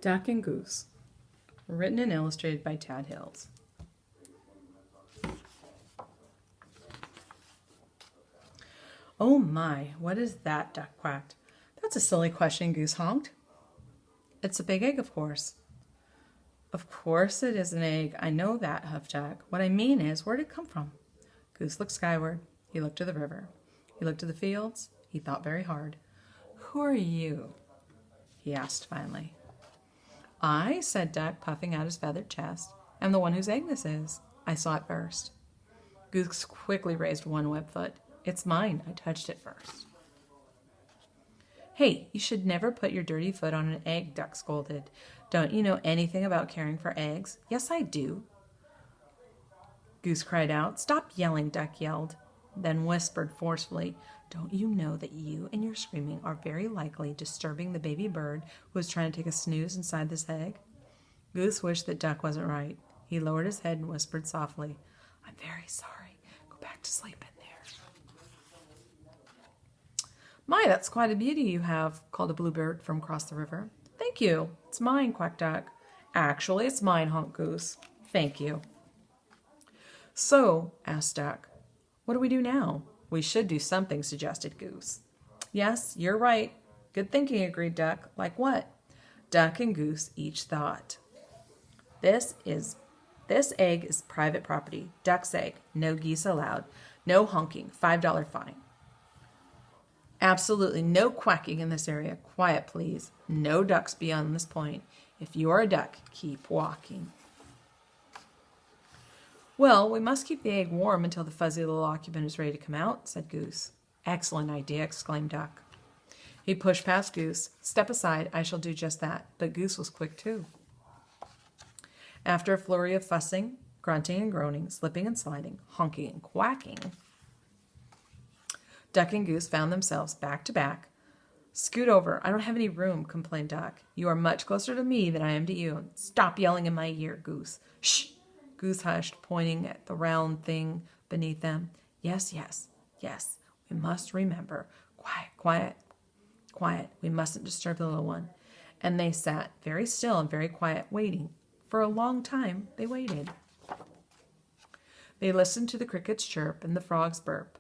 Duck and Goose. Written and illustrated by Tad Hills. Oh my, what is that? Duck quacked. That's a silly question, Goose honked. It's a big egg, of course. Of course it is an egg. I know that, huffed Duck. What I mean is, where did it come from? Goose looked skyward. He looked to the river. He looked to the fields. He thought very hard. Who are you? He asked finally. I, said Duck, puffing out his feathered chest, am the one whose egg this is. I saw it first. Goose quickly raised one web foot. It's mine. I touched it first. Hey, you should never put your dirty foot on an egg, Duck scolded. Don't you know anything about caring for eggs? Yes, I do. Goose cried out. Stop yelling, Duck yelled, then whispered forcefully, don't you know that you and your screaming are very likely disturbing the baby bird who is trying to take a snooze inside this egg? Goose wished that Duck wasn't right. He lowered his head and whispered softly, I'm very sorry. Go back to sleep in there. My, that's quite a beauty you have, called a bluebird from across the river. Thank you. It's mine, quacked Duck. Actually, it's mine, honked Goose. Thank you. So, asked Duck, what do we do now? We should do something, suggested Goose. Yes, you're right. Good thinking, agreed Duck. Like what? Duck and Goose each thought. This egg is private property. Duck's egg. No geese allowed. No honking. $5 fine. Absolutely no quacking in this area. Quiet, please. No ducks beyond this point. If you are a duck, keep walking. Well, we must keep the egg warm until the fuzzy little occupant is ready to come out, said Goose. Excellent idea, exclaimed Duck. He pushed past Goose. Step aside, I shall do just that. But Goose was quick too. After a flurry of fussing, grunting and groaning, slipping and sliding, honking and quacking, Duck and Goose found themselves back to back. Scoot over. I don't have any room, complained Duck. You are much closer to me than I am to you. Stop yelling in my ear, Goose. Shh! Goose hushed, pointing at the round thing beneath them. Yes, yes, yes. We must remember. Quiet, quiet, quiet. We mustn't disturb the little one. And they sat very still and very quiet, waiting. For a long time, they waited. They listened to the crickets chirp and the frogs burp.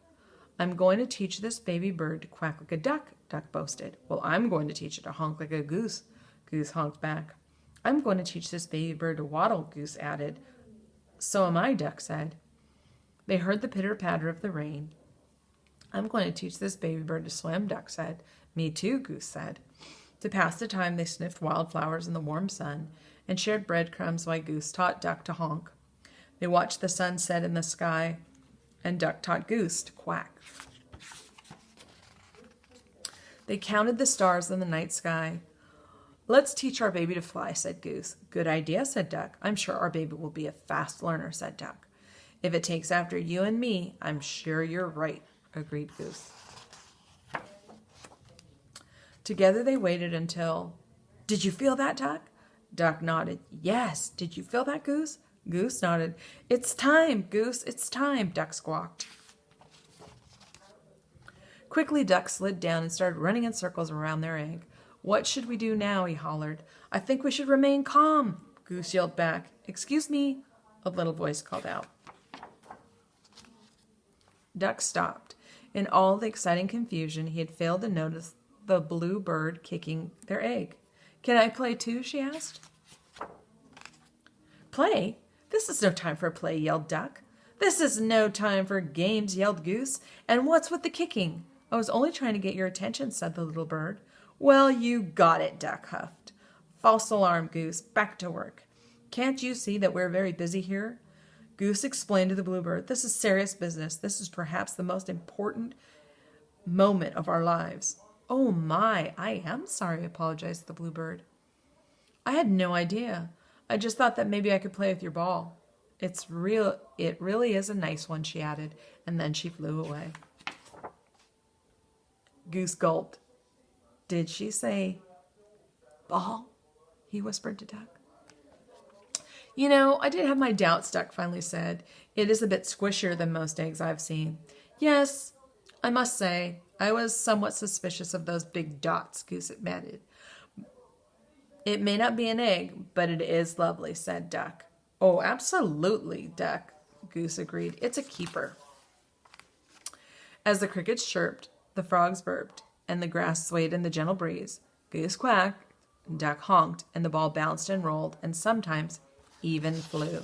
I'm going to teach this baby bird to quack like a duck, Duck boasted. Well, I'm going to teach it to honk like a goose, Goose honked back. I'm going to teach this baby bird to waddle, Goose added. So am I, Duck said. They heard the pitter-patter of the rain. I'm going to teach this baby bird to swim, Duck said. Me too, Goose said. To pass the time, they sniffed wildflowers in the warm sun and shared breadcrumbs while Goose taught Duck to honk. They watched the sun set in the sky, and Duck taught Goose to quack. They counted the stars in the night sky. Let's teach our baby to fly, said Goose. Good idea, said Duck. I'm sure our baby will be a fast learner, said Duck. If it takes after you and me, I'm sure you're right, agreed Goose. Together they waited until... Did you feel that, Duck? Duck nodded. Yes. Did you feel that, Goose? Goose nodded. It's time, Goose. It's time, Duck squawked. Quickly, Duck slid down and started running in circles around their egg. What should we do now? He hollered. I think we should remain calm, Goose yelled back. Excuse me, a little voice called out. Duck stopped. In all the exciting confusion, he had failed to notice the blue bird kicking their egg. Can I play too? She asked. Play? This is no time for play, yelled Duck. This is no time for games, yelled Goose. And what's with the kicking? I was only trying to get your attention, said the little bird. Well, you got it, Duck huffed. False alarm, Goose. Back to work. Can't you see that we're very busy here? Goose explained to the bluebird, this is serious business. This is perhaps the most important moment of our lives. Oh my, I am sorry, apologized the bluebird. I had no idea. I just thought that maybe I could play with your ball. It really is a nice one, she added, and then she flew away. Goose gulped. Did she say ball? He whispered to Duck. You know, I did have my doubts, Duck finally said. It is a bit squishier than most eggs I've seen. Yes, I must say, I was somewhat suspicious of those big dots, Goose admitted. It may not be an egg, but it is lovely, said Duck. Oh, absolutely, Duck, Goose agreed. It's a keeper. As the crickets chirped, the frogs burped, and the grass swayed in the gentle breeze, Goose quacked, Duck honked, and the ball bounced and rolled, and sometimes even flew.